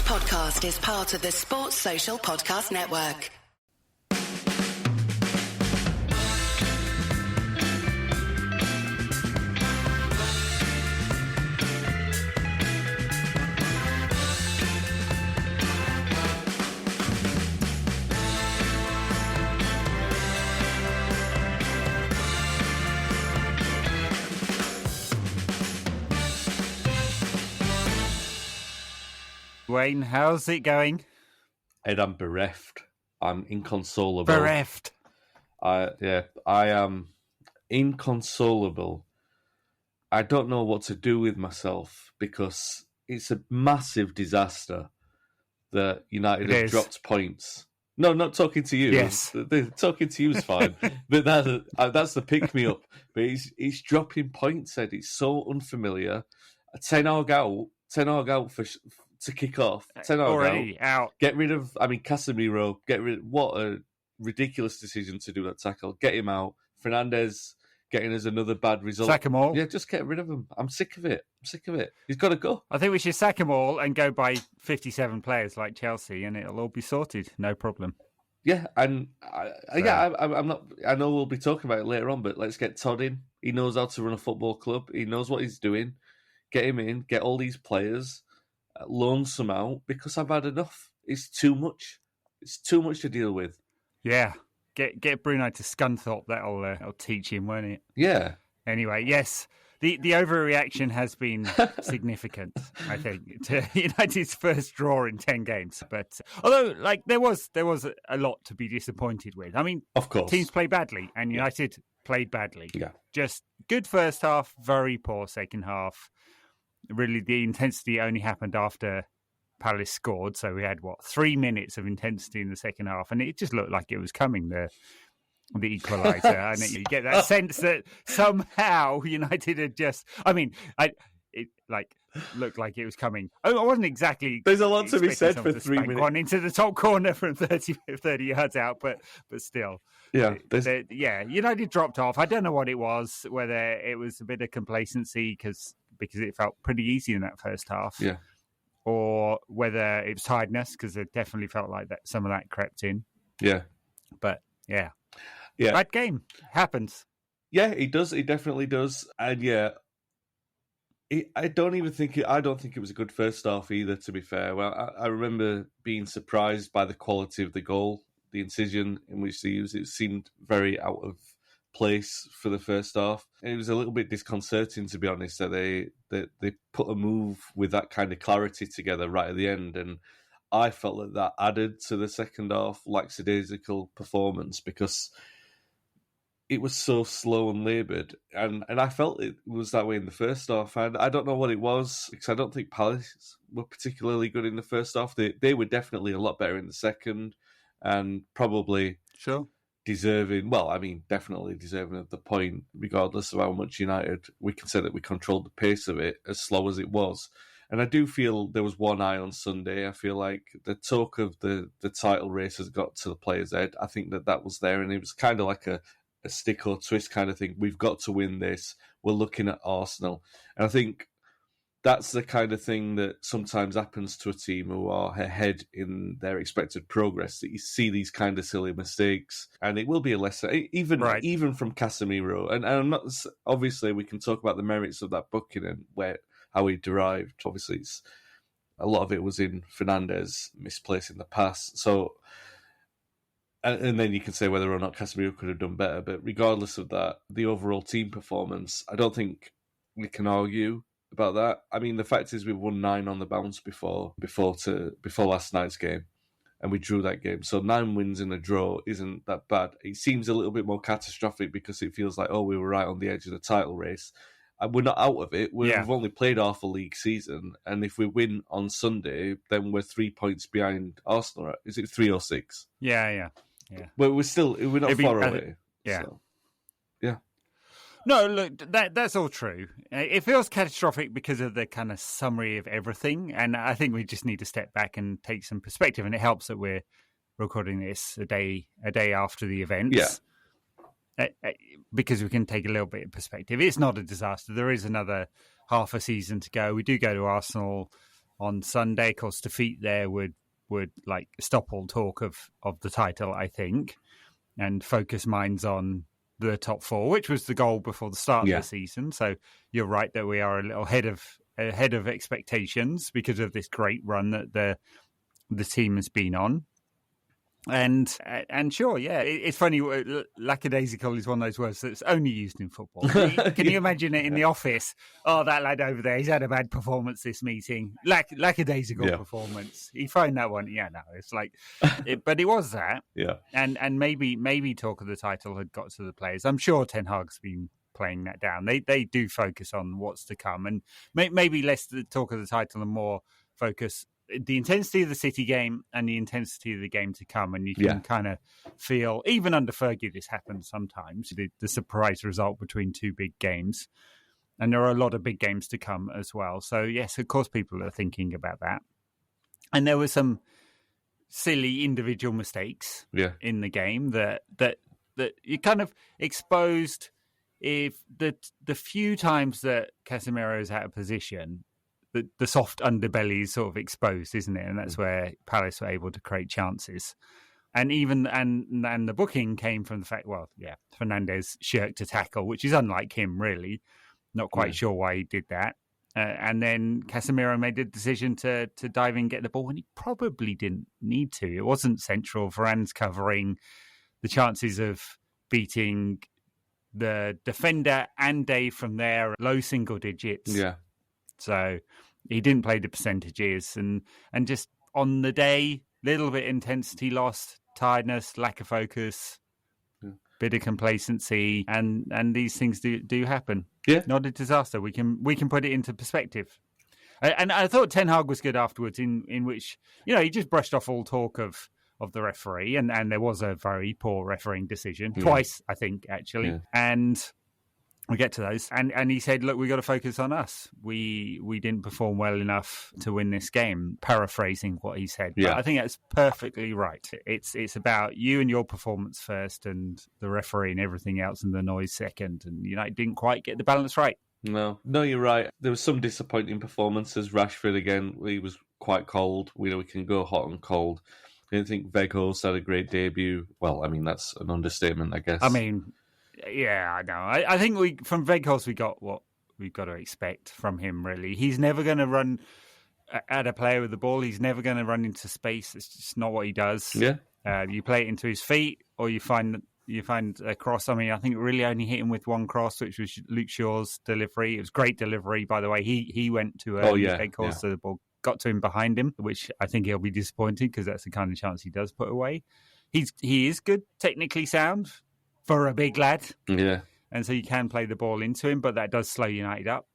podcast is part of the Sports Social Podcast Network. Wayne, how's it going? Ed, I'm bereft. I'm inconsolable. Bereft. I am inconsolable. I don't know what to do with myself because it's a massive disaster that United have dropped points. No, not talking to you. Yes. Talking to you is fine. But that's the pick-me-up. But he's dropping points, Ed. It's so unfamiliar. 10 Hag out to kick off. 10 already out. Get rid of, Casemiro. What a ridiculous decision to do that tackle. Get him out. Fernandes getting us another bad result. Sack them all. Yeah, just get rid of him. I'm sick of it. He's got to go. I think we should sack them all and go buy 57 players like Chelsea, and it'll all be sorted. No problem. Yeah, and I'm not. I know we'll be talking about it later on, but let's get Todd in. He knows how to run a football club. He knows what he's doing. Get him in. Get all these players. Loan some out because I've had enough. It's too much. It's too much to deal with. Yeah, get Bruno to Scunthorpe. That'll teach him, won't it? Yeah. Anyway, yes, the overreaction has been significant. I think to United's first draw in 10 games. But although, there was a lot to be disappointed with. I mean, of course, teams play badly, and United played badly. Yeah, just good first half, very poor second half. Really, the intensity only happened after Palace scored. So we had, 3 minutes of intensity in the second half. And it just looked like it was coming, the equaliser. And you get that sense that somehow United had just... it looked like it was coming. I wasn't exactly... There's a lot to be said for 3 minutes. One into the top corner from 30 yards out, but still. Yeah. United dropped off. I don't know what it was, whether it was a bit of complacency because it felt pretty easy in that first half. Yeah. Or whether it was tiredness, because it definitely felt like that some of that crept in. Yeah. But, yeah. Bad game. Happens. Yeah, it does. It definitely does. And, yeah, I don't think it was a good first half either, to be fair. Well, I remember being surprised by the quality of the goal, the incision in which they used it. Seemed very out of place for the first half. And it was a little bit disconcerting, to be honest, that they put a move with that kind of clarity together right at the end. And I felt that added to the second half lackadaisical performance because it was so slow and laboured. And I felt it was that way in the first half. And I don't know what it was, because I don't think Palace were particularly good in the first half. They were definitely a lot better in the second and probably... Sure. Definitely deserving of the point, regardless of how much United, we can say that we controlled the pace of it as slow as it was. And I do feel there was one eye on Sunday. I feel like the talk of the title race has got to the players' head. I think that was there, and it was kind of like a stick or twist kind of thing. We've got to win this. We're looking at Arsenal. And I think that's the kind of thing that sometimes happens to a team who are ahead in their expected progress, that you see these kind of silly mistakes, and it will be a lesson, even from Casemiro. And I'm not, obviously, we can talk about the merits of that booking and how he derived. Obviously, a lot of it was in Fernandes misplacing the pass. So, and then you can say whether or not Casemiro could have done better. But regardless of that, the overall team performance, I don't think we can argue about that. I mean, the fact is we won 9 on the bounce before last night's game, and we drew that game. So 9 wins in a draw isn't that bad. It seems a little bit more catastrophic because it feels like, we were right on the edge of the title race. And we're not out of it. We've only played half a league season, and if we win on Sunday, then we're 3 points behind Arsenal. Is it 3 or 6? Yeah. But we're not far away. Yeah. So, yeah. No, look, that's all true. It feels catastrophic because of the kind of summary of everything, and I think we just need to step back and take some perspective. And it helps that we're recording this a day after the events. Yeah. Because we can take a little bit of perspective. It's not a disaster. There is another half a season to go. We do go to Arsenal on Sunday. Of course, defeat there would like stop all talk of the title, I think, and focus minds on the top four, which was the goal before the start of the season. So you're right that we are a little ahead of expectations because of this great run that the team has been on. And sure, yeah, it's funny. Lackadaisical is one of those words that's only used in football. Can you imagine it in the office? Oh, that lad over there, he's had a bad performance this meeting. Lackadaisical performance. He phoned that one. Yeah, no, it's like, but it was that. Yeah, and maybe talk of the title had got to the players. I'm sure Ten Hag's been playing that down. They do focus on what's to come, and maybe less the talk of the title and more focus the intensity of the City game and the intensity of the game to come. And you can kind of feel, even under Fergie, this happens sometimes, the surprise result between two big games. And there are a lot of big games to come as well. So, yes, of course, people are thinking about that. And there were some silly individual mistakes in the game that you kind of exposed. If the few times that Casemiro is out of position, the soft underbelly is sort of exposed, isn't it? And that's where Palace were able to create chances. And even and the booking came from the fact, Fernandes shirked a tackle, which is unlike him, really. Not quite sure why he did that. And then Casemiro made the decision to dive in and get the ball when he probably didn't need to. It wasn't central. Varane's covering. The chances of beating the defender and Dave from there, low single digits. Yeah. So he didn't play the percentages, and just on the day, little bit intensity lost, tiredness, lack of focus, bit of complacency, and these things do happen. Yeah, not a disaster. We can put it into perspective. And I thought Ten Hag was good afterwards, in which he just brushed off all talk of the referee, and there was a very poor refereeing decision twice, I think, actually, and. We get to those. And he said, look, we got to focus on us. We didn't perform well enough to win this game, paraphrasing what he said. Yeah. But I think that's perfectly right. It's about you and your performance first and the referee and everything else and the noise second. And United didn't quite get the balance right. No, you're right. There was some disappointing performances. Rashford, again, he was quite cold. We can go hot and cold. I didn't think Weghorst had a great debut. Well, I mean, that's an understatement, I guess. I mean... Yeah, I know. I think from Weghorst we got what we've got to expect from him, really. He's never going to run at a player with the ball. He's never going to run into space. It's just not what he does. Yeah. You play it into his feet or you find a cross. I mean, I think really only hit him with one cross, which was Luke Shaw's delivery. It was great delivery, by the way. He went to Weghorst, so the ball got to him behind him, which I think he'll be disappointed because that's the kind of chance he does put away. He is good, technically sound, for a big lad. Yeah. And so you can play the ball into him, but that does slow United up.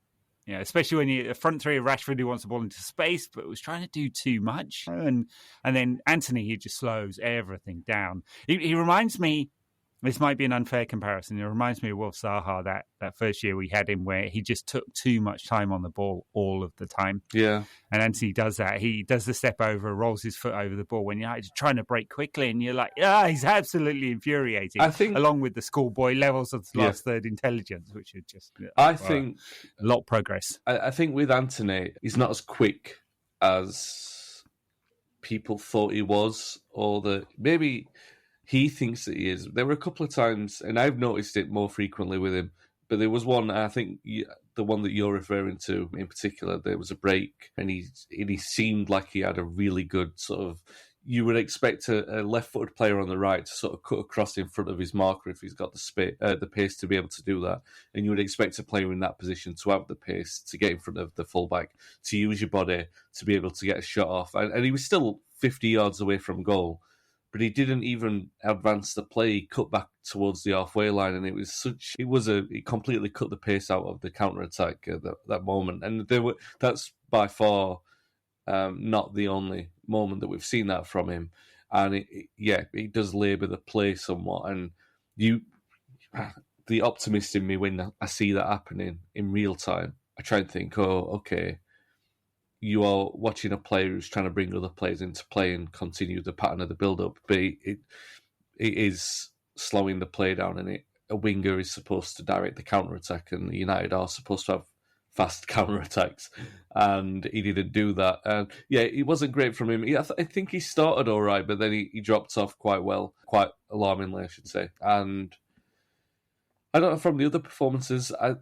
Especially when you front three of Rashford who wants the ball into space, but was trying to do too much. And then Anthony, he just slows everything down. He reminds me, this might be an unfair comparison, it reminds me of Wolf Zaha, that first year we had him where he just took too much time on the ball all of the time. Yeah. And Anthony does that. He does the step over, rolls his foot over the ball when you're trying to break quickly and you're like, he's absolutely infuriating. I think, along with the schoolboy levels of last third intelligence, which are just think a lot of progress. I think with Anthony, he's not as quick as people thought he was, or that maybe he thinks that he is. There were a couple of times, and I've noticed it more frequently with him, but there was one, I think the one that you're referring to in particular, there was a break, and he seemed like he had a really good sort of, you would expect a left-footed player on the right to sort of cut across in front of his marker if he's got the pace to be able to do that. And you would expect a player in that position to have the pace to get in front of the fullback, to use your body to be able to get a shot off. And he was still 50 yards away from goal, but he didn't even advance the play. He cut back towards the halfway line, and it completely cut the pace out of the counter-attack at that moment. And that's by far not the only moment that we've seen that from him. And it does labour the play somewhat. And the optimist in me, when I see that happening in real time, I try and think, okay, you are watching a player who's trying to bring other players into play and continue the pattern of the build-up, but it is slowing the play down, and a winger is supposed to direct the counter-attack, and United are supposed to have fast counter-attacks, and he didn't do that. And yeah, it wasn't great from him. I think he started all right, but then he dropped off quite alarmingly, I should say. And I don't know, from the other performances, I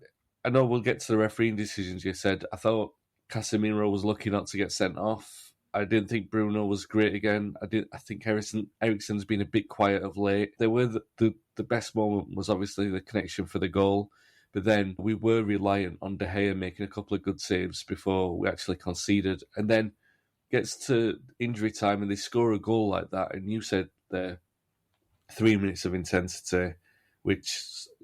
know we'll get to the refereeing decisions you said. I thought Casemiro was lucky not to get sent off. I didn't think Bruno was great again. I think Eriksen's been a bit quiet of late. There were the best moment was obviously the connection for the goal. But then we were reliant on De Gea making a couple of good saves before we actually conceded. And then gets to injury time and they score a goal like that. And you said there, 3 minutes of intensity, which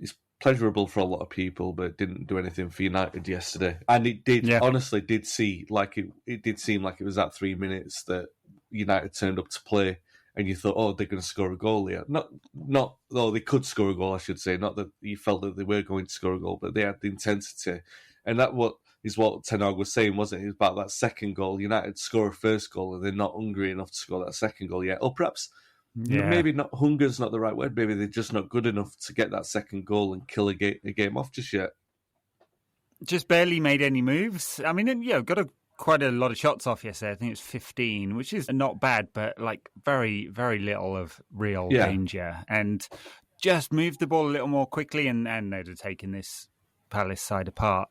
is pleasurable for a lot of people, but didn't do anything for United yesterday. And it did, honestly, it did seem like it was that 3 minutes that United turned up to play. And you thought, oh, they're going to score a goal here. Not, though they could score a goal, I should say. Not that you felt that they were going to score a goal, but they had the intensity. And that is what Ten Hag was saying, wasn't it? It was about that second goal. United score a first goal and they're not hungry enough to score that second goal yet. Or perhaps, maybe not, hunger's not the right word. Maybe they're just not good enough to get that second goal and kill a game off just yet. Just barely made any moves. I mean, got quite a lot of shots off yesterday. I think it's 15, which is not bad, but like very, very little of real danger. And just moved the ball a little more quickly, and they'd have taken this Palace side apart.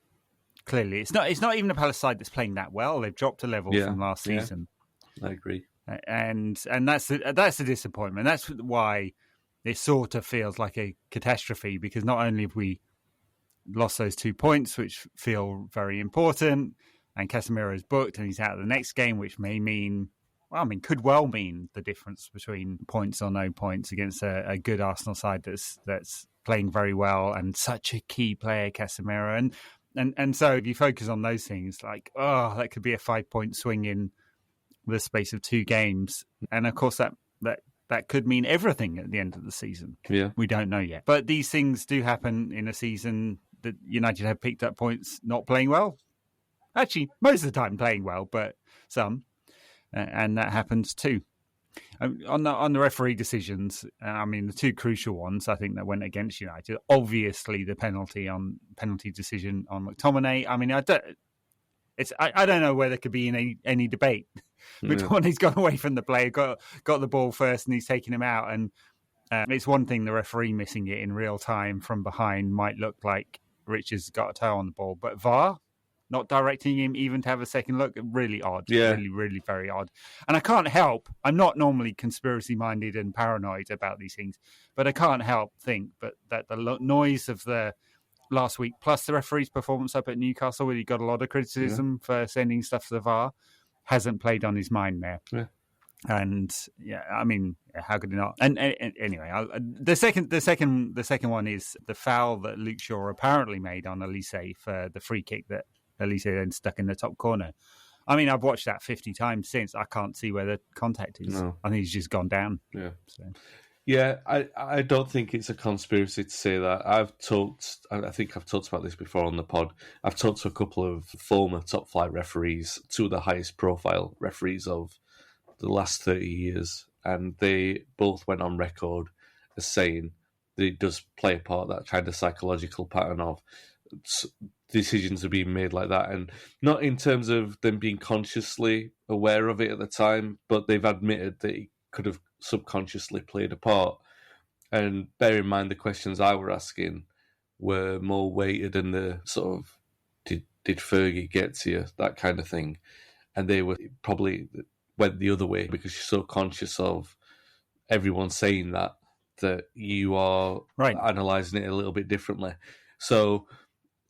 Clearly, it's not even a Palace side that's playing that well. They've dropped a level from last season. I agree, and that's the disappointment. That's why it sort of feels like a catastrophe, because not only have we lost those 2 points, which feel very important, and Casemiro is booked and he's out of the next game, which may mean, could well mean the difference between points or no points against a good Arsenal side that's playing very well and such a key player, Casemiro. And so if you focus on those things, like, that could be a 5-point swing in the space of 2 games. And of course that could mean everything at the end of the season. Yeah. We don't know yet. But these things do happen in a season that United have picked up points not playing well. Actually, most of the time playing well, but some. And that happens too. On the referee decisions, the 2 crucial ones, I think, that went against United. Obviously, the penalty decision on McTominay. I don't know where there could be any debate. McTominay's gone away from the player, got the ball first, and he's taken him out. And it's one thing the referee missing it in real time from behind might look like Richards got a toe on the ball, but VAR not directing him even to have a second look, really odd. Really, really very odd. And I can't help, I'm not normally conspiracy-minded and paranoid about these things, but I can't help think that the noise of the last week, plus the referee's performance up at Newcastle, where he got a lot of criticism for sending stuff to the VAR, hasn't played on his mind there. Yeah. And how could it not? And anyway, the second one is the foul that Luke Shaw apparently made on Elise for the free kick that Elise then stuck in the top corner. I've watched that 50 times since. I can't see where the contact is. No. I think he's just gone down. Yeah. So. Yeah, I don't think it's a conspiracy to say that. I think I've talked about this before on the pod. I've talked to a couple of former top flight referees, 2 of the highest profile referees of the last 30 years, and they both went on record as saying that it does play a part, that kind of psychological pattern of decisions are being made like that, and not in terms of them being consciously aware of it at the time, but they've admitted that it could have subconsciously played a part. And bear in mind, the questions I were asking were more weighted in the sort of, did Fergie get to you, that kind of thing, and they were probably went the other way because you're so conscious of everyone saying that you are analysing it a little bit differently. So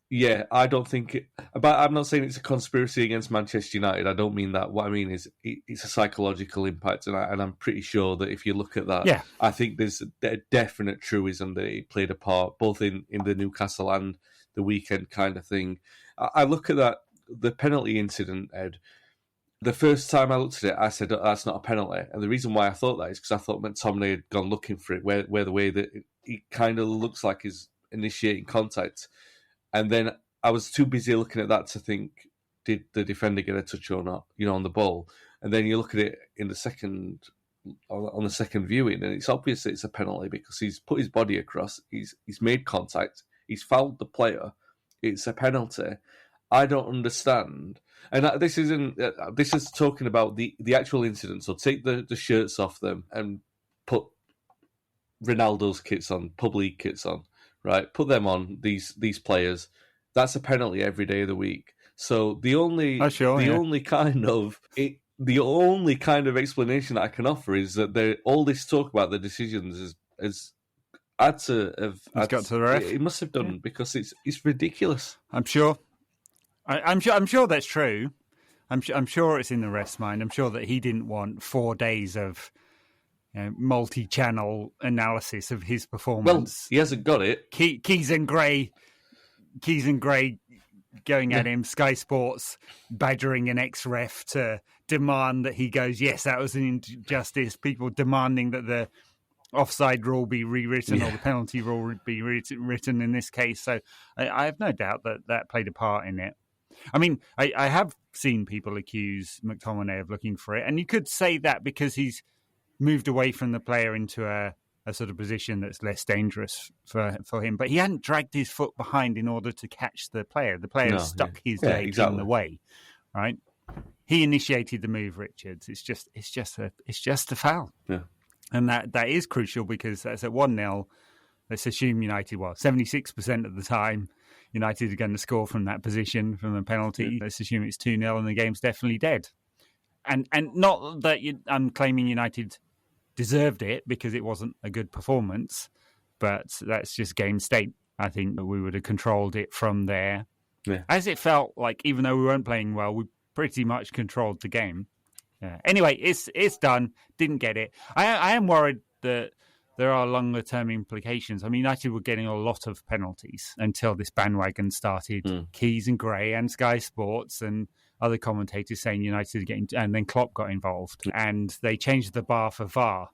yeah, I don't think but I'm not saying it's a conspiracy against Manchester United. I don't mean that. What I mean is it's a psychological impact, and I'm pretty sure that if you look at that, I think there's a definite truism that it played a part, both in the Newcastle and the weekend kind of thing. I look at that, the penalty incident, Ed. The first time I looked at it, I said, that's not a penalty. And the reason why I thought that is because I thought McTominay had gone looking for it, where the way that it kind of looks like he's initiating contact. And then I was too busy looking at that to think, did the defender get a touch or not, on the ball? And then you look at it in on the second viewing, and it's obvious that it's a penalty because he's put his body across, he's made contact, he's fouled the player, it's a penalty. I don't understand. And this isn't. This is talking about the actual incident. So take the shirts off them and put Ronaldo's kits on, pub league kits on, right? Put them on these players. That's a penalty every day of the week. So the only kind of explanation that I can offer is that all this talk about the decisions is had to have got to the ref. It must have done because it's ridiculous. I'm sure. I'm sure that's true. I'm sure it's in the ref's mind. I'm sure that he didn't want 4 days of multi-channel analysis of his performance. Well, he hasn't got it. Keys and Gray going at him. Sky Sports badgering an ex-ref to demand that he goes, yes, that was an injustice. People demanding that the offside rule be rewritten or the penalty rule be written in this case. So I have no doubt that played a part in it. I mean, I have seen people accuse McTominay of looking for it, and you could say that because he's moved away from the player into a sort of position that's less dangerous for him. But he hadn't dragged his foot behind in order to catch the player. The player stuck his leg in the way, right? He initiated the move, Richards. It's just a foul. Yeah. And that is crucial because that's at 1-0. Let's assume United, 76% of the time, United are going to score from that position, from a penalty. Let's assume it's 2-0 and the game's definitely dead. And not that I'm claiming United deserved it because it wasn't a good performance, but that's just game state. I think that we would have controlled it from there. Yeah. As it felt like, even though we weren't playing well, we pretty much controlled the game. Yeah. Anyway, it's done. Didn't get it. I am worried that there are longer term implications. I mean, United were getting a lot of penalties until this bandwagon started. Keys and Gray and Sky Sports and other commentators saying United are getting, and then Klopp got involved and they changed the bar for VAR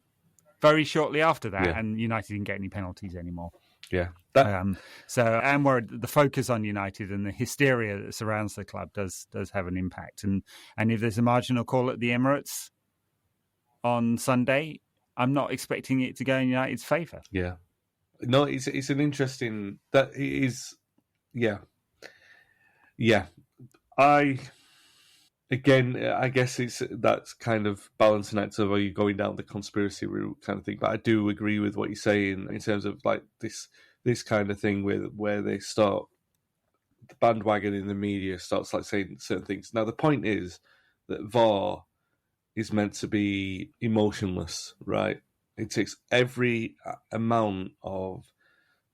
very shortly after that, and United didn't get any penalties anymore. Yeah. So I'm worried that the focus on United and the hysteria that surrounds the club does have an impact. And if there's a marginal call at the Emirates on Sunday, I'm not expecting it to go in United's favour. Yeah. No, it's an interesting... That is... Yeah. Yeah. Again, I guess that's kind of balancing act of, are you going down the conspiracy route kind of thing? But I do agree with what you're saying in terms of like this kind of thing where they start, the bandwagon in the media starts like saying certain things. Now, the point is that VAR is meant to be emotionless, right? It takes every amount of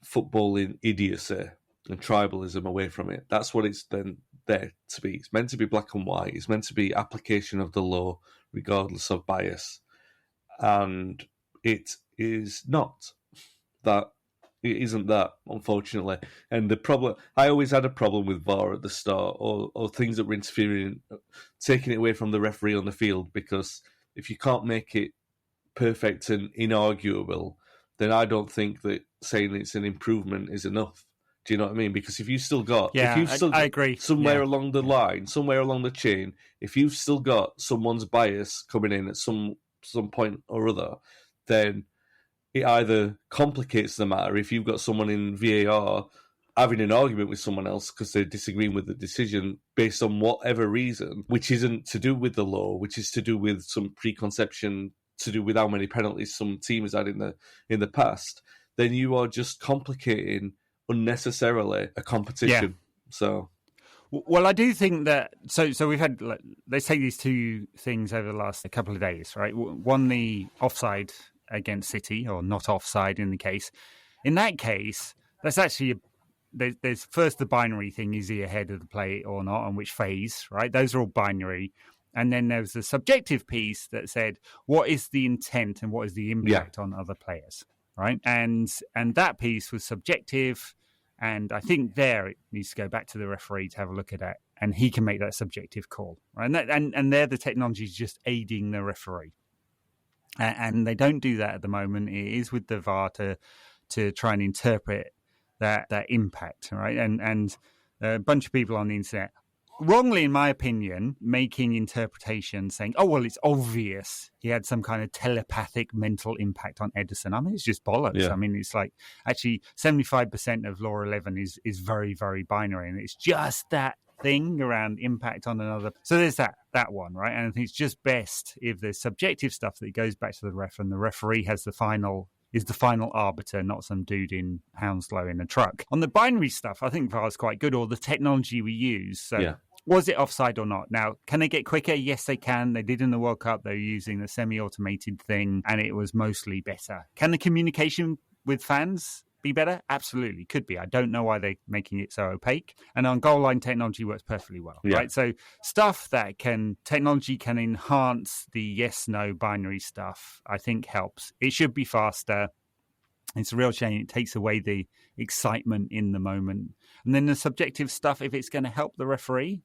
footballing idiocy and tribalism away from it. That's what it's then there to be. It's meant to be black and white. It's meant to be application of the law regardless of bias. And it is not that. It isn't that, unfortunately. And the problem, I always had a problem with VAR at the start, or things that were interfering, taking it away from the referee on the field, because if you can't make it perfect and inarguable, then I don't think that saying it's an improvement is enough. Do you know what I mean? Because if you've still got, I agree. Somewhere along the line, somewhere along the chain, if you've still got someone's bias coming in at some point or other, then it either complicates the matter if you've got someone in VAR having an argument with someone else because they're disagreeing with the decision based on whatever reason, which isn't to do with the law, which is to do with some preconception, to do with how many penalties some team has had in the past, then you are just complicating unnecessarily a competition. Yeah. So, well, I do think that. So we've had. Let's take these two things over the last couple of days, right? One, the offside against City, or not offside in the case. In that case, that's actually there's first the binary thing: is he ahead of the play or not, and which phase? Right? Those are all binary. And then there was the subjective piece that said, what is the intent and what is the impact on other players? Right? And that piece was subjective. And I think there it needs to go back to the referee to have a look at that. And he can make that subjective call. Right? And there the technology is just aiding the referee. And they don't do that at the moment. It is with the VAR to try and interpret that impact. Right? And a bunch of people on the internet, wrongly, in my opinion, making interpretations saying, oh, well, it's obvious he had some kind of telepathic mental impact on Ederson. I mean, it's just bollocks. Yeah. I mean, it's like actually 75% of Law 11 is very, very binary. And it's just that thing around impact on another. So there's that one, right? And I think it's just best if there's subjective stuff that goes back to the ref, and the referee has the final arbiter, not some dude in Hounslow in a truck. On the binary stuff, I think VAR's quite good, or the technology we use. So was it offside or not? Now, can they get quicker? Yes, they can. They did in the World Cup. They were using the semi-automated thing, and it was mostly better. Can the communication with fans be better? Absolutely, could be. I don't know why they're making it so opaque. And on goal line, technology works perfectly well, right? So stuff that technology can enhance the yes/no binary stuff, I think helps. It should be faster. It's a real shame. It takes away the excitement in the moment. And then the subjective stuff, if it's going to help the referee,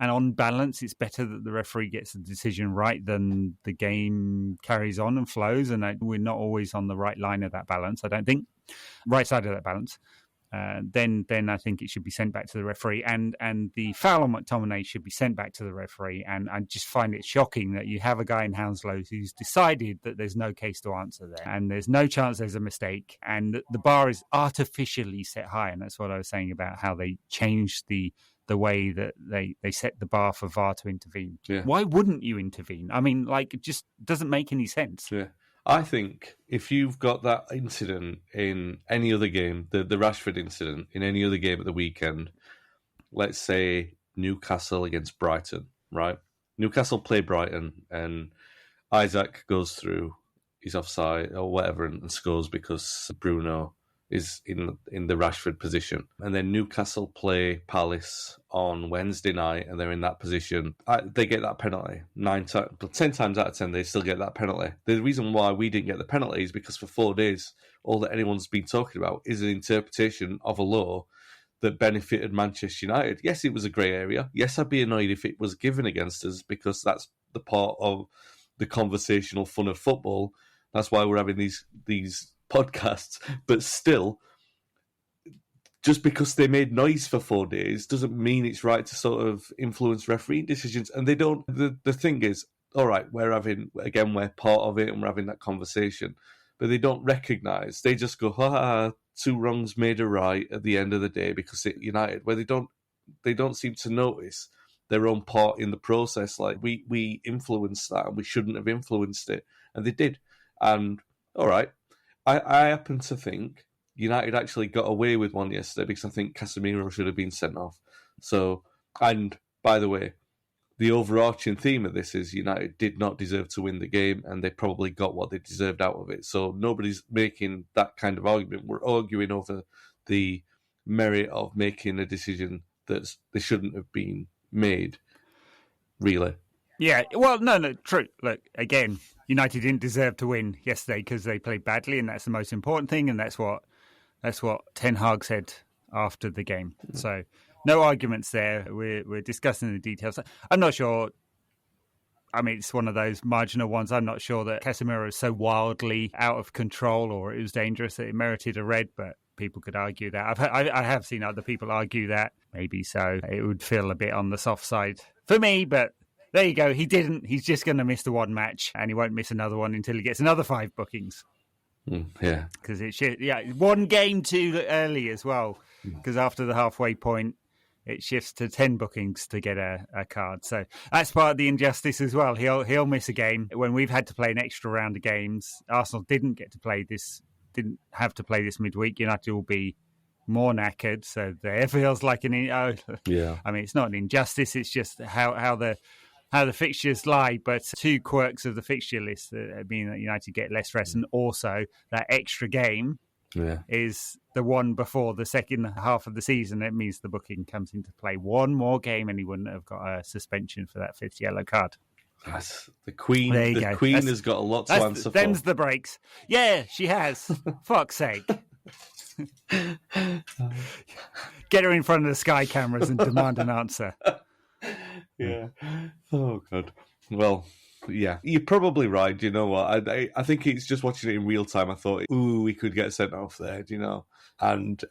and on balance, it's better that the referee gets the decision right than the game carries on and flows. And we're not always on the right line of that balance, I don't think. Right side of that balance. Then I think it should be sent back to the referee. And the foul on McTominay should be sent back to the referee. And I just find it shocking that you have a guy in Hounslow who's decided that there's no case to answer there. And there's no chance there's a mistake. And the bar is artificially set high. And that's what I was saying about how they changed the way that they set the bar for VAR to intervene. Yeah. Why wouldn't you intervene? I mean, it just doesn't make any sense. Yeah. I think if you've got that incident in any other game, the Rashford incident in any other game at the weekend, let's say Newcastle against Brighton, right? Newcastle play Brighton and Isaac goes through, he's offside or whatever and scores because Bruno is in the Rashford position. And then Newcastle play Palace on Wednesday night and they're in that position. They get that penalty 10 times out of 10. They still get that penalty. The reason why we didn't get the penalty is because for 4 days, all that anyone's been talking about is an interpretation of a law that benefited Manchester United. Yes, it was a grey area. Yes, I'd be annoyed if it was given against us because that's the part of the conversational fun of football. That's why we're having these podcasts, but still, just because they made noise for 4 days doesn't mean it's right to sort of influence refereeing decisions. And they don't. The thing is, all right, we're part of it and we're having that conversation, but they don't recognise. They just go, ha, 2 wrongs made a right at the end of the day because it United, where they don't seem to notice their own part in the process. Like we influenced that and we shouldn't have influenced it, and they did. And all right. I happen to think United actually got away with one yesterday because I think Casemiro should have been sent off. So, and by the way, the overarching theme of this is United did not deserve to win the game and they probably got what they deserved out of it. So nobody's making that kind of argument. We're arguing over the merit of making a decision that they shouldn't have been made, really. Yeah, well, no, true. Look, again, United didn't deserve to win yesterday because they played badly, and that's the most important thing, and that's what Ten Hag said after the game. So, no arguments there. We're discussing the details. I'm not sure. I mean, it's one of those marginal ones. I'm not sure that Casemiro is so wildly out of control or it was dangerous that it merited a red, but people could argue that. I have seen other people argue that. Maybe so. It would feel a bit on the soft side for me, but there you go. He didn't. He's just going to miss the one match, and he won't miss another one until he gets another 5 bookings. Yeah, because one game too early as well. Because after the halfway point, it shifts to 10 bookings to get a card. So that's part of the injustice as well. He'll miss a game when we've had to play an extra round of games. Arsenal didn't have to play this midweek. United will be more knackered, so there feels like I mean, it's not an injustice. It's just how the fixtures lie, but 2 quirks of the fixture list mean that United get less rest, and also that extra game is the one before the second half of the season. It means the booking comes into play. One more game, and he wouldn't have got a suspension for that 5th yellow card. That's the Queen. There you go. Queen has got a lot to answer for. Them's the breaks. Yeah, she has. Fuck's sake. Get her in front of the Sky cameras and demand an answer. Yeah. Oh, God. Well, yeah, you're probably right. Do you know what? I think it's just watching it in real time. I thought, we could get sent off there, do you know? And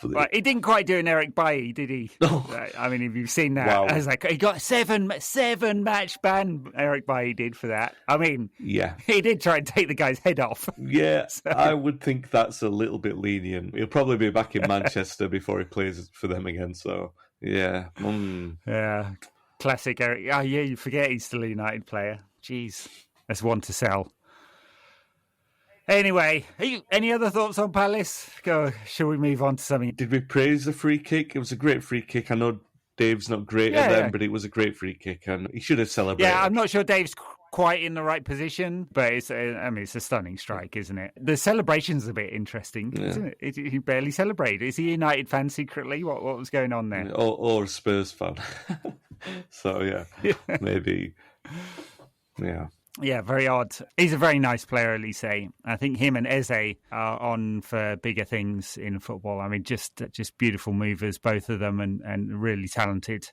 right, he didn't quite do an Eric Bailly, did he? No. I mean, if you've seen that, I was like, he got seven match ban. Eric Bailly did for that. I mean, yeah, he did try and take the guy's head off. Yeah, so. I would think that's a little bit lenient. He'll probably be back in Manchester before he plays for them again. So Yeah. Yeah. Classic Eric. Oh, yeah, you forget he's still a United player. Jeez. That's one to sell. Anyway, any other thoughts on Palace? Shall we move on to something? Did we praise the free kick? It was a great free kick. I know Dave's not great at them, but it was a great free kick, and he should have celebrated. Yeah, I'm not sure Dave's quite in the right position, but it's a stunning strike, isn't it? The celebration's a bit interesting, isn't it? He barely celebrated. Is he a United fan secretly? What was going on there? Or a Spurs fan. So, yeah, maybe, yeah. Yeah, very odd. He's a very nice player, Elise. I think him and Eze are on for bigger things in football. I mean, just beautiful movers, both of them, and really talented.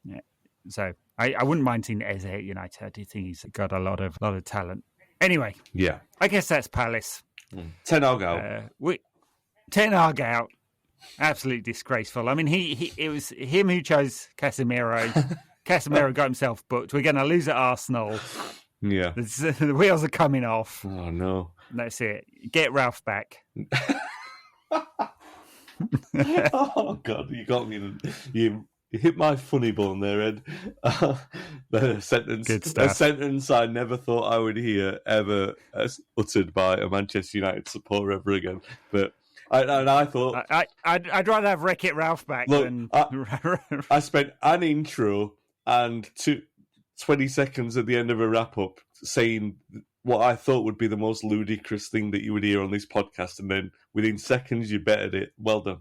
Yeah. So I wouldn't mind seeing Eze at United. I do think he's got a lot of talent. Anyway, yeah, I guess that's Palace. Ten Hag out. Ten Hag out. Absolutely disgraceful. I mean, it was him who chose Casemiro. Casemiro got himself booked. We're going to lose at Arsenal. Yeah. The wheels are coming off. Oh, no. That's it. Get Ralph back. Oh, God. You got me. You hit my funny bone there, Ed. A sentence I never thought I would hear ever uttered by a Manchester United supporter ever again. But I thought... I'd rather have Wreck-It Ralph back than... I spent an intro and 20 seconds at the end of a wrap-up saying what I thought would be the most ludicrous thing that you would hear on this podcast, and then within seconds you bettered it. Well done.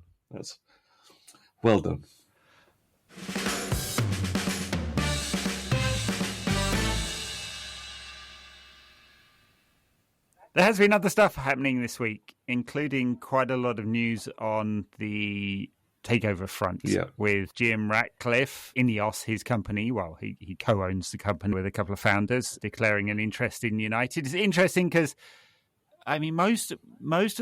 Well done. There has been other stuff happening this week, including quite a lot of news on the takeover front with Jim Ratcliffe, Ineos, his company. Well, he co-owns the company with a couple of founders, declaring an interest in United. It's interesting because, I mean, most of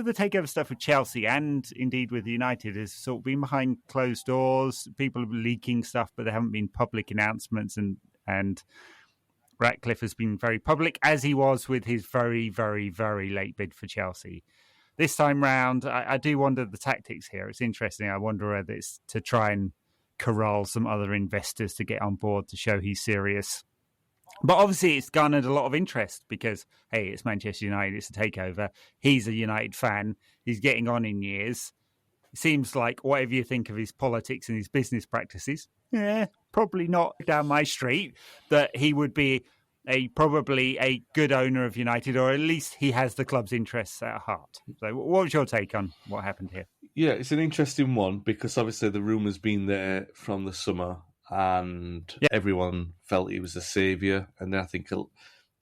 the takeover stuff with Chelsea and indeed with United has sort of been behind closed doors. People are leaking stuff, but there haven't been public announcements, and Ratcliffe has been very public, as he was with his very, very, very late bid for Chelsea. This time round, I do wonder the tactics here. It's interesting. I wonder whether it's to try and corral some other investors to get on board to show he's serious. But obviously, it's garnered a lot of interest because, hey, it's Manchester United, it's a takeover. He's a United fan. He's getting on in years. It seems like whatever you think of his politics and his business practices, probably not down my street, that he would be probably a good owner of United, or at least he has the club's interests at heart. So what was your take on what happened here? Yeah, it's an interesting one because obviously the rumour's been there from the summer and everyone felt he was a saviour. And then I think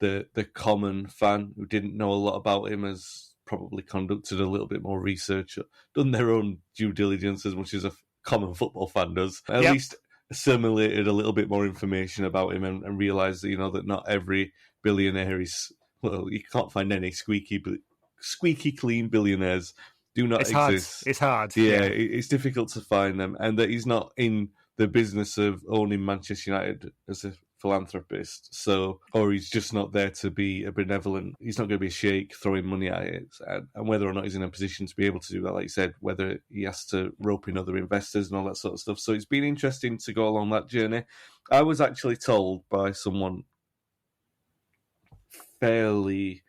the common fan who didn't know a lot about him has probably conducted a little bit more research, done their own due diligence as much as a common football fan does. At least assimilated a little bit more information about him and realised that, that not every billionaire is, well, you can't find any squeaky clean billionaires do not exist. It's hard. Yeah, it's difficult to find them, and that he's not in the business of owning Manchester United as a philanthropist, or he's just not there to be a benevolent. He's not going to be a sheikh throwing money at it, and whether or not he's in a position to be able to do that, like you said, whether he has to rope in other investors and all that sort of stuff. So it's been interesting to go along that journey. I was actually told by someone I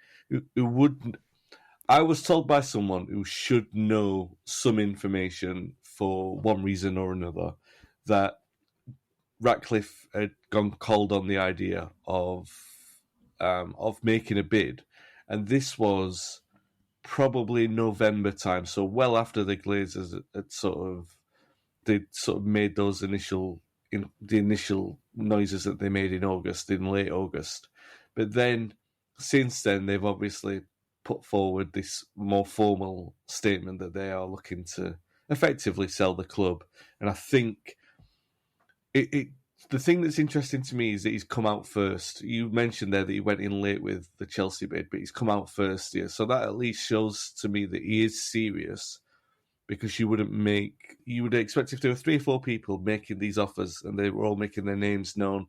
was told by someone who should know some information for one reason or another that Ratcliffe had gone cold on the idea of making a bid, and this was probably November time, so well after the Glazers had made those initial noises that they made in late August. But then, since then, they've obviously put forward this more formal statement that they are looking to effectively sell the club, and I think. The thing that's interesting to me is that he's come out first. You mentioned there that he went in late with the Chelsea bid, but he's come out first here. So that at least shows to me that he is serious, because you would expect if there were 3 or 4 people making these offers and they were all making their names known,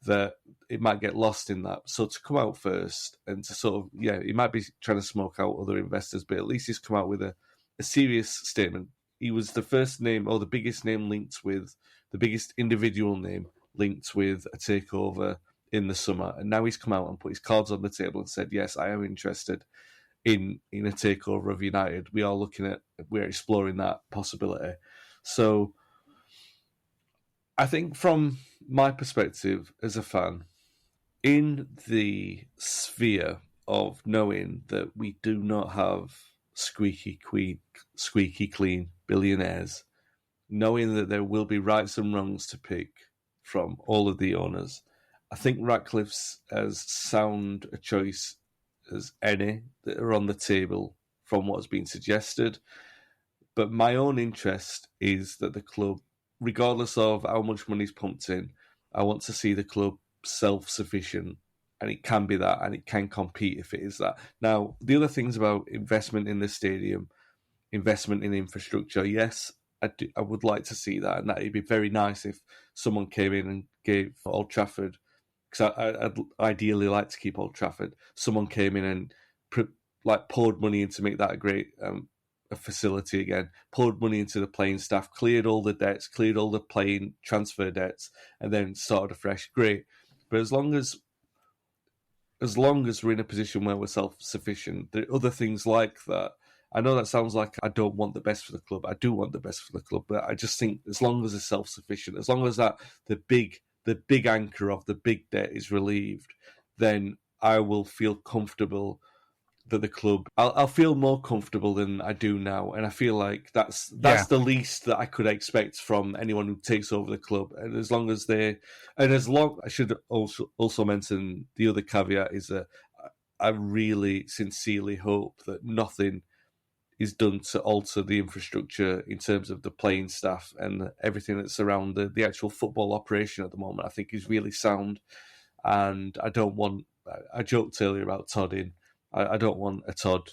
that it might get lost in that. So to come out first and to he might be trying to smoke out other investors, but at least he's come out with a serious statement. he was the first name or the biggest name linked with the biggest individual name linked with a takeover in the summer, and now he's come out and put his cards on the table and said, "Yes, I am interested in a takeover of United. We're exploring that possibility." So, I think from my perspective as a fan, in the sphere of knowing that we do not have squeaky clean billionaires, knowing that there will be rights and wrongs to pick from all of the owners, I think Ratcliffe's as sound a choice as any that are on the table from what has been suggested. But my own interest is that the club, regardless of how much money's pumped in, I want to see the club self-sufficient, and it can be that, and it can compete if it is that. Now, the other things about investment in the stadium, investment in infrastructure, yes, I would like to see that, and that it'd be very nice if someone came in and gave Old Trafford, because I'd ideally like to keep Old Trafford. Someone came in and poured money in to make that a great a facility again, poured money into the playing staff, cleared all the debts, cleared all the playing transfer debts, and then started afresh. Great, but as long as we're in a position where we're self-sufficient, there are other things like that. I know that sounds like I don't want the best for the club. I do want the best for the club, but I just think as long as it's self-sufficient, as long as that the big anchor of the big debt is relieved, then I will feel comfortable that the club, I'll feel more comfortable than I do now, and I feel like that's the least that I could expect from anyone who takes over the club. And I should also mention the other caveat is that I really sincerely hope that nothing is done to alter the infrastructure in terms of the playing staff and everything that's around the actual football operation at the moment. I think is really sound, and I joked earlier about Todding. I don't want a Todd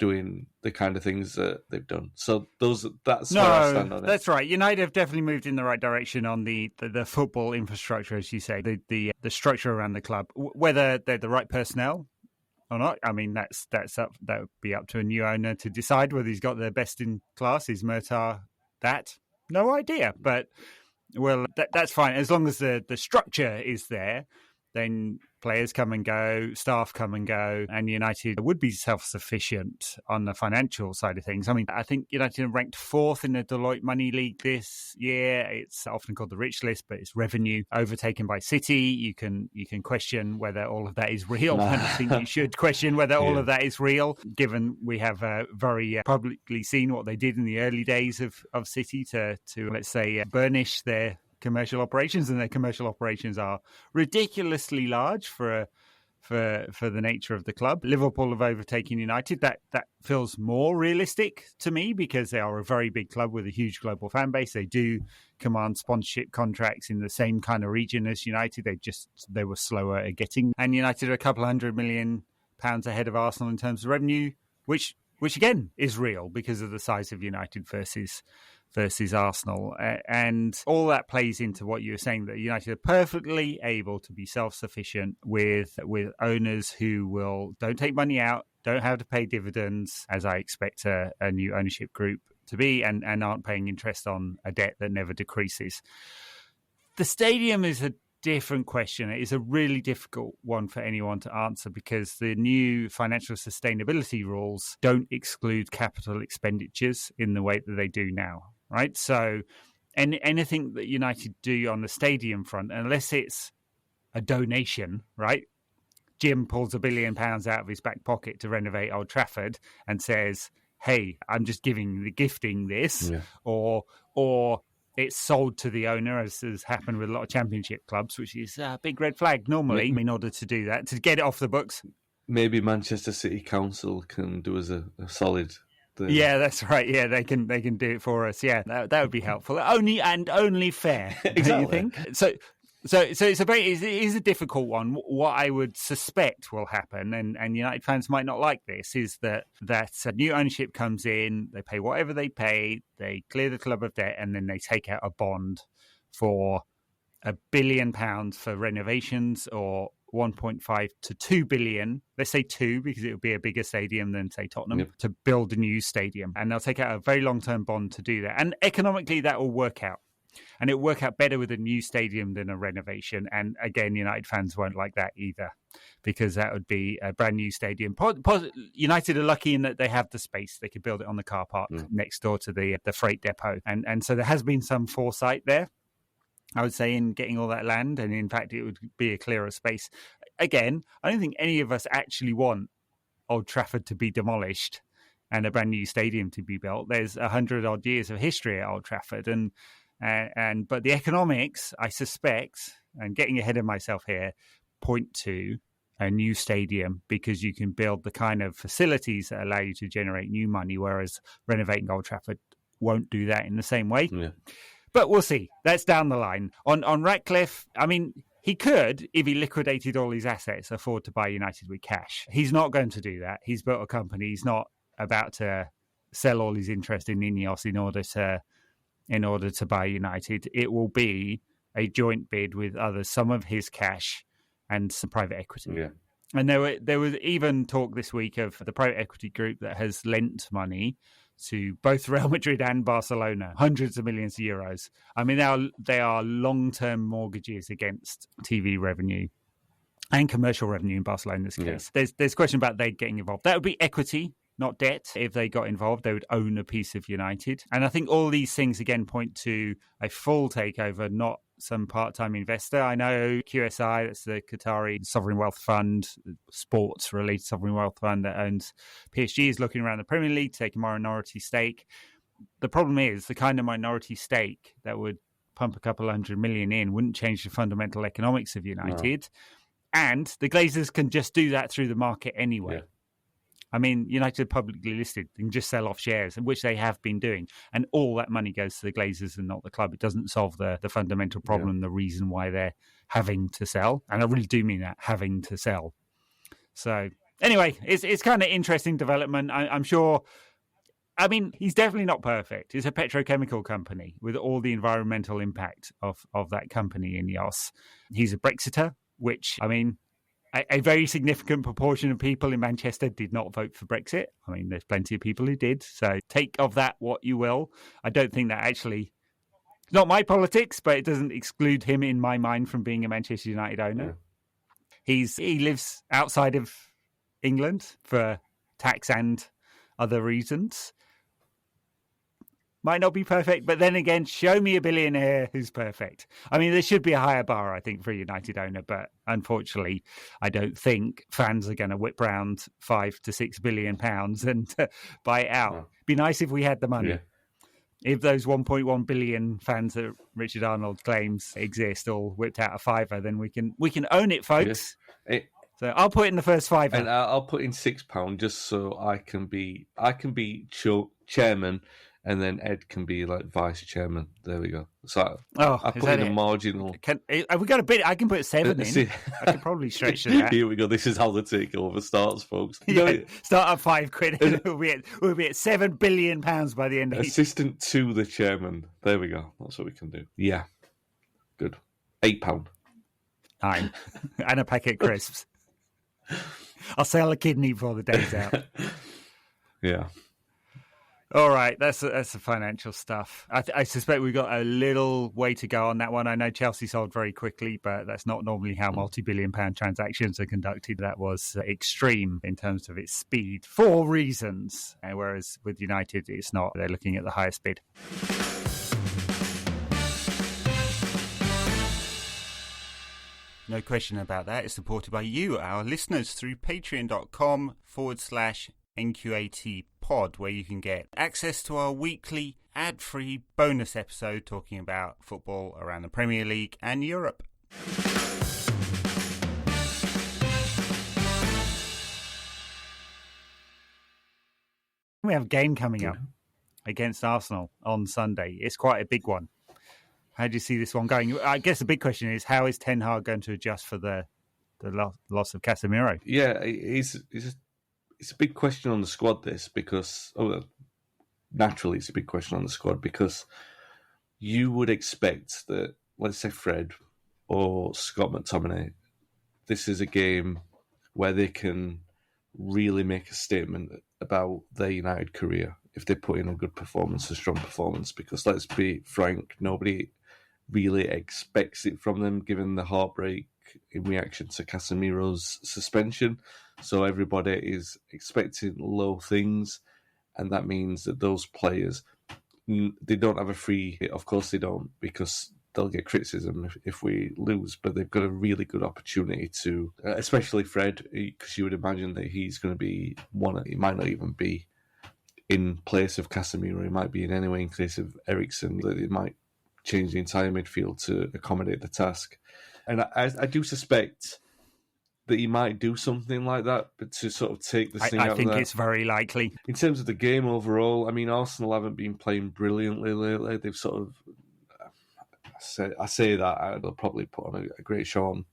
doing the kind of things that they've done. So that's where I stand on it. That's right. United have definitely moved in the right direction on the football infrastructure, as you say, the structure around the club. Whether they're the right personnel or not, I mean, that would be up to a new owner to decide whether he's got the best in class. Is Murtagh that? No idea. But, well, that's fine. As long as the structure is there, then players come and go, staff come and go, and United would be self-sufficient on the financial side of things. I mean, I think United are ranked 4th in the Deloitte Money League this year. It's often called the rich list, but it's revenue overtaken by City. You can question whether all of that is real, and I think you should question whether all of that is real, given we have very publicly seen what they did in the early days of City to let's say, burnish their commercial operations, and their commercial operations are ridiculously large for the nature of the club. Liverpool have overtaken United. That feels more realistic to me because they are a very big club with a huge global fan base. They do command sponsorship contracts in the same kind of region as United. They were slower at getting, and United are a couple £100 million ahead of Arsenal in terms of revenue, which again is real because of the size of United versus Arsenal. And all that plays into what you were saying, that United are perfectly able to be self-sufficient with owners who don't take money out, don't have to pay dividends, as I expect a new ownership group to be, and aren't paying interest on a debt that never decreases. The stadium is a different question. It is a really difficult one for anyone to answer because the new financial sustainability rules don't exclude capital expenditures in the way that they do now. Right, so anything that United do on the stadium front, unless it's a donation, right? Jim pulls £1 billion out of his back pocket to renovate Old Trafford and says, "Hey, I'm just gifting this," or it's sold to the owner, as has happened with a lot of Championship clubs, which is a big red flag normally. In order to do that, to get it off the books, maybe Manchester City Council can do us a solid. Yeah, that's right. Yeah, they can do it for us. Yeah, that would be helpful. Only fair. Exactly. Don't you think? So it is a difficult one. What I would suspect will happen, and United fans might not like this, is that a new ownership comes in, they pay whatever they pay, they clear the club of debt, and then they take out a bond for £1 billion for renovations or 1.5 to 2 billion. Let's say 2 because it would be a bigger stadium than, say, Tottenham, Yep. to build a new stadium. And they'll take out a very long-term bond to do that. And economically, that will work out. And it'll work out better with a new stadium than a renovation. And again, United fans won't like that either, because that would be a brand new stadium. United are lucky in that they have the space. They could build it on the car park next door to the freight depot. And so there has been some foresight there, I would say, in getting all that land. And in fact, it would be a clearer space. Again, I don't think any of us actually want Old Trafford to be demolished and a brand new stadium to be built. There's 100 odd years of history at Old Trafford. But the economics, I suspect, and getting ahead of myself here, point to a new stadium, because you can build the kind of facilities that allow you to generate new money, whereas renovating Old Trafford won't do that in the same way. Yeah. But we'll see. That's down the line. On Ratcliffe, I mean, he could, if he liquidated all his assets, afford to buy United with cash. He's not going to do that. He's built a company. He's not about to sell all his interest in Ineos in order to buy United. It will be a joint bid with others, some of his cash and some private equity. Yeah. And there was even talk this week of the private equity group that has lent money to both Real Madrid and Barcelona, hundreds of millions of euros. I mean, they are long-term mortgages against TV revenue and commercial revenue in Barcelona's case. Yeah. There's a question about they getting involved. That would be equity, not debt. If they got involved, they would own a piece of United. And I think all these things, again, point to a full takeover, not some part-time investor. I know QSI, that's the Qatari sovereign wealth fund, sports-related sovereign wealth fund that owns PSG, is looking around the Premier League to take a minority stake. The problem is the kind of minority stake that would pump a couple $100 million in wouldn't change the fundamental economics of United. No. And the Glazers can just do that through the market anyway. Yeah. I mean, United publicly listed, they can just sell off shares, which they have been doing. And all that money goes to the Glazers and not the club. It doesn't solve the fundamental problem, the reason why they're having to sell. And I really do mean that, having to sell. So anyway, it's kind of interesting development. I'm sure. I mean, he's definitely not perfect. It's a petrochemical company with all the environmental impact of that company, Ineos. He's a Brexiter, which, I mean, a very significant proportion of people in Manchester did not vote for Brexit. I mean, there's plenty of people who did. So take of that what you will. I don't think that actually, not my politics, but it doesn't exclude him in my mind from being a Manchester United owner. Yeah. He lives outside of England for tax and other reasons. Might not be perfect, but then again, show me a billionaire who's perfect. I mean, there should be a higher bar, I think, for a United owner, but unfortunately, I don't think fans are going to whip round £5 to £6 billion and buy it out. Oh. Be nice if we had the money. Yeah. If those 1.1 billion fans that Richard Arnold claims exist all whipped out a fiver, then we can own it, folks. Yeah. So I'll put in the first fiver, and I'll put in £6 just so I can be chairman. And then Ed can be like vice chairman. There we go. So I put in a marginal. Have we got a bit? I can put 7 in. I can probably stretch to that. Here we go. This is how the takeover starts, folks. Yeah, start at £5. We'll be at £7 billion by the end of it. Assistant to the chairman. There we go. That's what we can do. Yeah. Good. £8. 9. And a packet of crisps. I'll sell a kidney before the day's out. Yeah. All right, that's the financial stuff. I suspect we've got a little way to go on that one. I know Chelsea sold very quickly, but that's not normally how multi-billion-pound transactions are conducted. That was extreme in terms of its speed for reasons, whereas with United, it's not. They're looking at the highest bid. No question about that. It's supported by you, our listeners, through patreon.com/NQAT pod, where you can get access to our weekly ad-free bonus episode talking about football around the Premier League and Europe. We have a game coming up against Arsenal on Sunday. It's quite a big one. How do you see this one going? I guess the big question is, how is Ten Hag going to adjust for the loss of Casemiro? Yeah, it's a big question on the squad, this, because naturally it's a big question on the squad because you would expect that, let's say Fred or Scott McTominay, this is a game where they can really make a statement about their United career if they put in a good performance, a strong performance, because let's be frank, nobody really expects it from them given the heartbreak in reaction to Casemiro's suspension. So everybody is expecting low things, and that means that those players, they don't have a free hit. Of course they don't, because they'll get criticism if we lose, but they've got a really good opportunity to, especially Fred, because you would imagine that he's going to be one. He might not even be in place of Casemiro. He might be in anyway in place of Eriksen. They might change the entire midfield to accommodate the task. And I do suspect that he might do something like that, but to sort of take the thing out of that. I think it's very likely. In terms of the game overall, I mean, Arsenal haven't been playing brilliantly lately. They've sort of, I say that, they'll probably put on a great show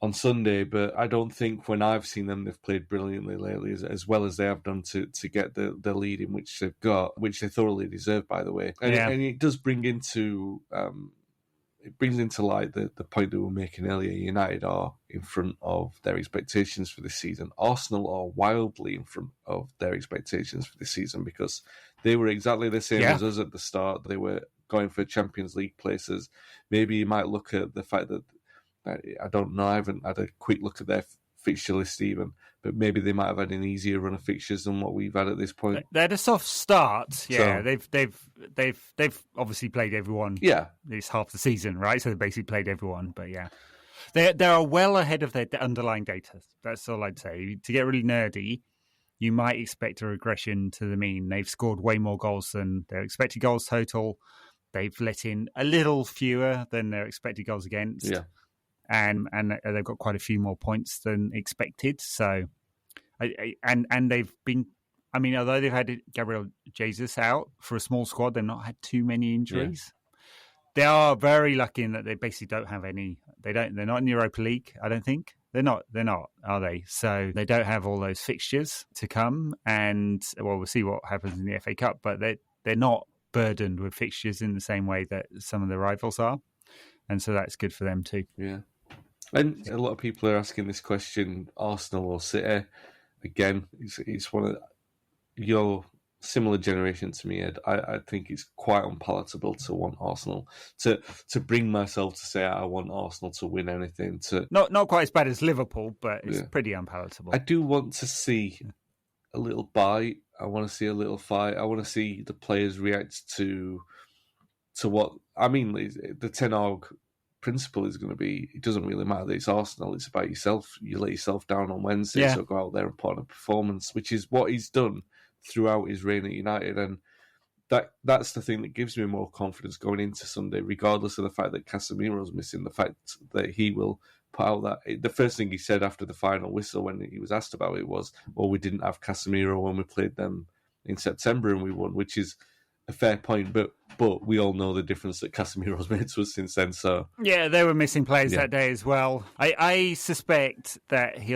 on Sunday, but I don't think when I've seen them, they've played brilliantly lately, as well as they have done to get the lead in which they've got, which they thoroughly deserve, by the way. And, and it does bring into... it brings into light the point that we were making earlier. United are in front of their expectations for this season. Arsenal are wildly in front of their expectations for this season because they were exactly the same as us at the start. They were going for Champions League places. Maybe you might look at the fact that, I don't know, I haven't had a quick look at their fixture list even, but maybe they might have had an easier run of fixtures than what we've had at this point. They had a soft start. Yeah, so, they've obviously played everyone. Yeah, it's half the season, right? So they basically played everyone. But yeah, they are well ahead of their underlying data. That's all I'd say. To get really nerdy, you might expect a regression to the mean. They've scored way more goals than their expected goals total. They've let in a little fewer than their expected goals against. Yeah. And they've got quite a few more points than expected. So, and they've been, I mean, although they've had Gabriel Jesus out for a small squad, they've not had too many injuries. Yeah. They are very lucky in that they basically don't have any. They're not in the Europa League, I don't think. They're not, are they? So they don't have all those fixtures to come. And well, we'll see what happens in the FA Cup, but they're not burdened with fixtures in the same way that some of the rivals are. And so that's good for them too. Yeah. And a lot of people are asking this question, Arsenal or City. Again, it's one of your similar generation to me, Ed. I think it's quite unpalatable to want Arsenal, to bring myself to say I want Arsenal to win anything. Not quite as bad as Liverpool, but it's pretty unpalatable. I do want to see a little bite. I want to see a little fight. I want to see the players react to what... I mean, the Ten Hag principle is going to be, it doesn't really matter that it's Arsenal, it's about yourself. You let yourself down on Wednesday, so go out there and put on a performance, which is what he's done throughout his reign at United. And that's the thing that gives me more confidence going into Sunday, regardless of the fact that Casemiro's missing, the fact that he will put out that... The first thing he said after the final whistle when he was asked about it was, well, we didn't have Casemiro when we played them in September and we won, which is a fair point, but we all know the difference that Casemiro's made to us since then. So yeah, they were missing players that day as well. I suspect that he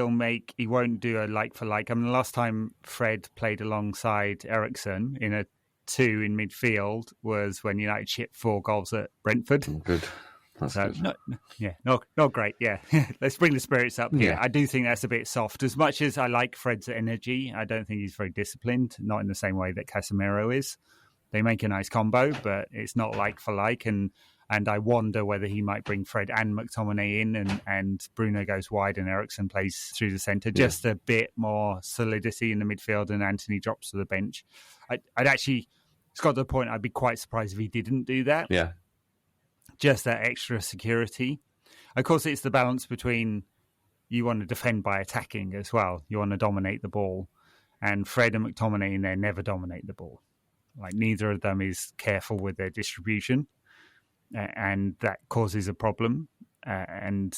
won't do a like for like. I mean, the last time Fred played alongside Eriksen in a 2 in midfield was when United shipped 4 goals at Brentford. Good. That's good. Not great. Yeah, let's bring the spirits up here. Yeah. I do think that's a bit soft. As much as I like Fred's energy, I don't think he's very disciplined. Not in the same way that Casemiro is. They make a nice combo, but it's not like for like. And I wonder whether he might bring Fred and McTominay in and Bruno goes wide and Eriksen plays through the centre. Just a bit more solidity in the midfield and Anthony drops to the bench. I'd actually, it's got to the point I'd be quite surprised if he didn't do that. Yeah. Just that extra security. Of course, it's the balance between you want to defend by attacking as well. You want to dominate the ball. And Fred and McTominay in there never dominate the ball. Like neither of them is careful with their distribution, and that causes a problem. And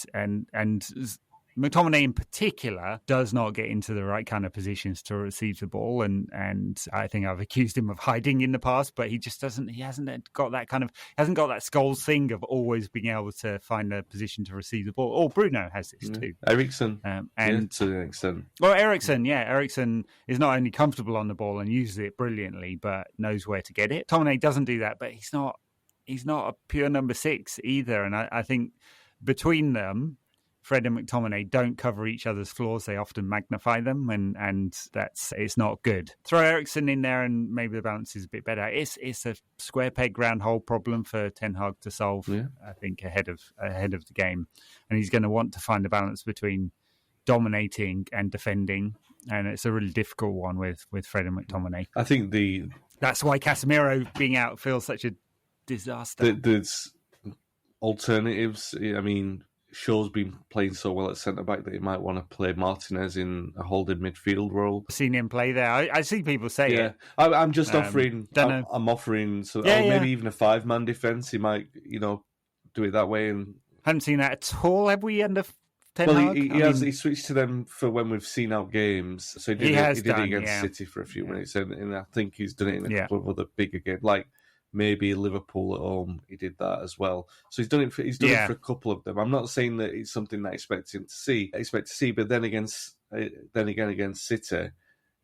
McTominay in particular does not get into the right kind of positions to receive the ball, and I think I've accused him of hiding in the past, but he just doesn't. He hasn't got that Scholes thing of always being able to find a position to receive the ball. Oh, Bruno has this too. Eriksen, and to an extent. Well, Eriksen is not only comfortable on the ball and uses it brilliantly, but knows where to get it. McTominay doesn't do that, but he's not a pure number 6 either, and I think between them, Fred and McTominay don't cover each other's flaws. They often magnify them, and it's not good. Throw Eriksen in there and maybe the balance is a bit better. It's a square peg round hole problem for Ten Hag to solve, I think, ahead of the game. And he's going to want to find a balance between dominating and defending, and it's a really difficult one with Fred and McTominay. I think that's why Casemiro being out feels such a disaster. There's alternatives. I mean, Shaw's been playing so well at centre-back that he might want to play Martinez in a holding midfield role. I've seen him play there. I see people say it. I'm just offering... I'm offering... maybe even a 5-man defence. He might, do it that way. And haven't seen that at all, have we, under Ten Hag? He switched to them for when we've seen out games. So he did it against City for a few minutes, and I think he's done it in a couple of other bigger games, like maybe Liverpool at home. He did that as well. So he's done it for a couple of them. I'm not saying that it's something that I expect to see, but then again against City,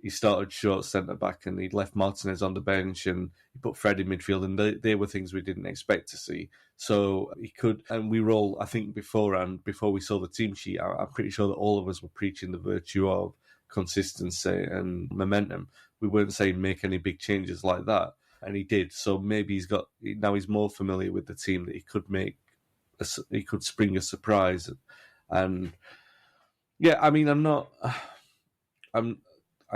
he started short centre back and he left Martinez on the bench and he put Fred in midfield, and they were things we didn't expect to see. So he could, and we were all, I think, before we saw the team sheet, I'm pretty sure that all of us were preaching the virtue of consistency and momentum. We weren't saying make any big changes like that, and he did. So maybe now he's more familiar with the team that he could spring a surprise. And yeah, I mean, I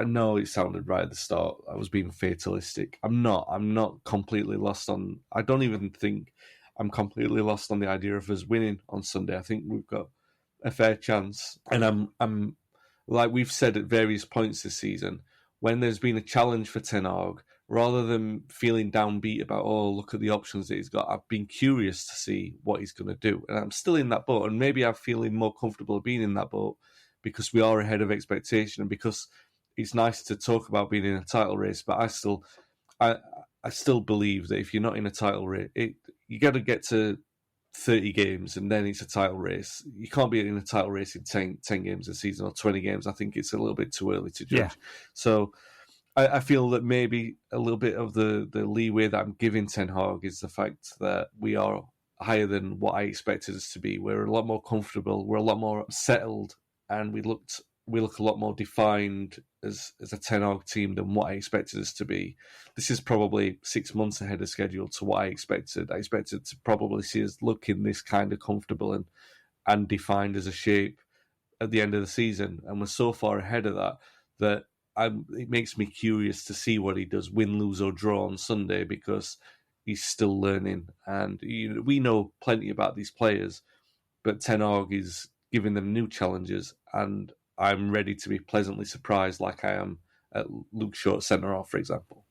know it sounded right at the start. I was being fatalistic. I'm not completely lost on... I don't even think I'm completely lost on the idea of us winning on Sunday. I think we've got a fair chance. And I'm like we've said at various points this season, when there's been a challenge for Ten Hag, rather than feeling downbeat about, look at the options that he's got, I've been curious to see what he's going to do. And I'm still in that boat. And maybe I'm feeling more comfortable being in that boat because we are ahead of expectation and because it's nice to talk about being in a title race, but I still believe that if you're not in a title race, you got to get to 30 games and then it's a title race. You can't be in a title race in 10 games a season or 20 games. I think it's a little bit too early to judge. Yeah. So I feel that maybe a little bit of the leeway that I'm giving Ten Hag is the fact that we are higher than what I expected us to be. We're a lot more comfortable. We're a lot more settled, and we look a lot more defined as a Ten Hag team than what I expected us to be. This is probably 6 months ahead of schedule to what I expected. I expected to probably see us looking this kind of comfortable and defined as a shape at the end of the season. And we're so far ahead of that it makes me curious to see what he does, win, lose or draw on Sunday, because he's still learning. And we know plenty about these players, but Ten Hag is giving them new challenges, and I'm ready to be pleasantly surprised like I am at Luke Shaw at centre-half, for example.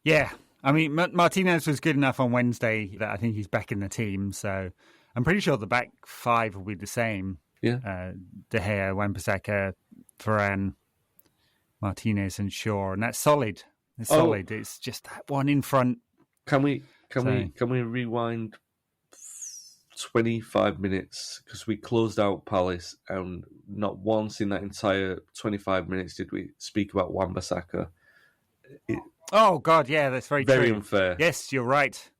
Yeah. I mean, Martinez was good enough on Wednesday that I think he's back in the team. So I'm pretty sure the back five will be the same. Yeah. De Gea, Wan-Bissaka, Varane, Martinez and Shaw. And that's solid. It's solid. It's just that one in front. Can we rewind 25 minutes, because we closed out Palace and not once in that entire 25 minutes did we speak about Wan-Bissaka. Oh God, yeah, that's very true. Very unfair. Yes, you're right.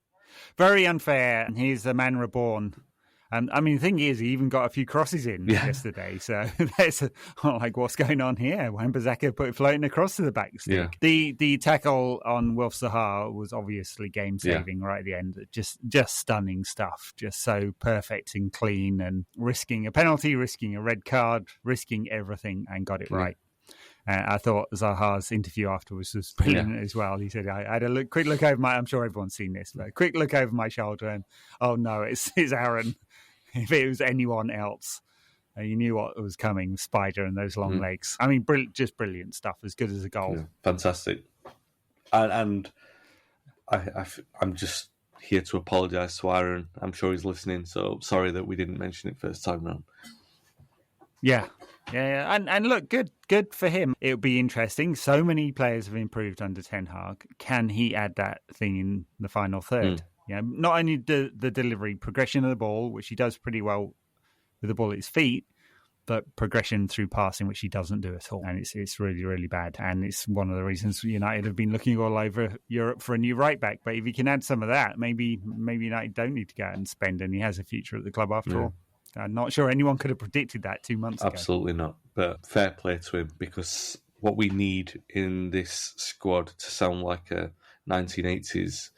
Very unfair. And he's a man reborn. And I mean, the thing is, he even got a few crosses in yesterday. So that's like, what's going on here? Wan-Bissaka floating across to the back stick. Yeah. The tackle on Wilf Zaha was obviously game saving right at the end. Just stunning stuff. Just so perfect and clean, and risking a penalty, risking a red card, risking everything, and got it right. I thought Zaha's interview afterwards was brilliant as well. He said, I had a quick look over I'm sure everyone's seen this, but a quick look over my shoulder and, oh no, it's Aaron. If it was anyone else, you knew what was coming, Spider and those long legs. I mean, just brilliant stuff, as good as a goal. Yeah, fantastic. And I'm just here to apologise to Aaron. I'm sure he's listening, so sorry that we didn't mention it first time round. Yeah. And look, good for him. It'll be interesting. So many players have improved under Ten Hag. Can he add that thing in the final third? Not only the delivery, progression of the ball, which he does pretty well with the ball at his feet, but progression through passing, which he doesn't do at all. And it's really, really bad. And it's one of the reasons United have been looking all over Europe for a new right back. But if he can add some of that, maybe United don't need to go out and spend, and he has a future at the club after all. I'm not sure anyone could have predicted that 2 months ago. Absolutely not. But fair play to him, because what we need in this squad to sound like a 1980s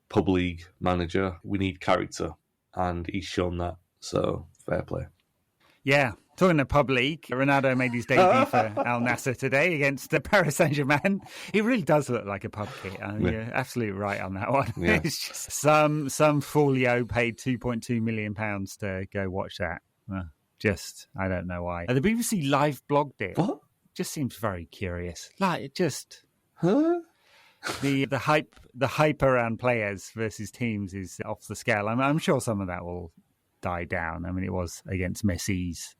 pub league manager, we need character, and he's shown that. So fair play. Yeah. Talking of pub league, Ronaldo made his debut for Al Nassr today against the Paris Saint-Germain. He really does look like a pub kit. You're absolutely right on that one. Yeah. It's just some folio paid £2.2 million to go watch that. I don't know why. The BBC live blogged it. What? Just seems very curious. Like, it just... Huh? The hype around players versus teams is off the scale. I'm sure some of that will die down. I mean, it was against Messi's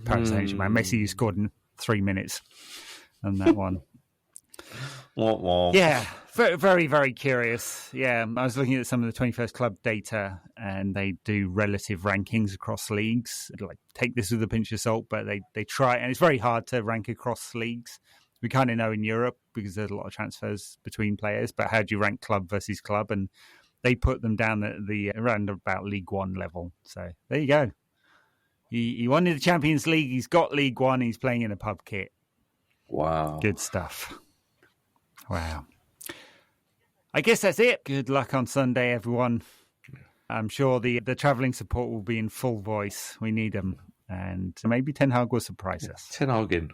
Paris Saint-Germain. Messi scored in 3 minutes on that one. Yeah, very, very, very curious. Yeah, I was looking at some of the 21st Club data, and they do relative rankings across leagues. Like, take this with a pinch of salt, but they try, and it's very hard to rank across leagues. We kind of know in Europe because there's a lot of transfers between players, but how do you rank club versus club? And they put them down at around about League One level. So there you go. He wanted the Champions League. He's got League One. He's playing in a pub kit. Wow. Good stuff. Wow. I guess that's it. Good luck on Sunday, everyone. I'm sure the travelling support will be in full voice. We need them. And maybe Ten Hag will surprise us. Ten Hag in.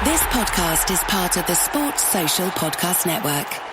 This podcast is part of the Sports Social Podcast Network.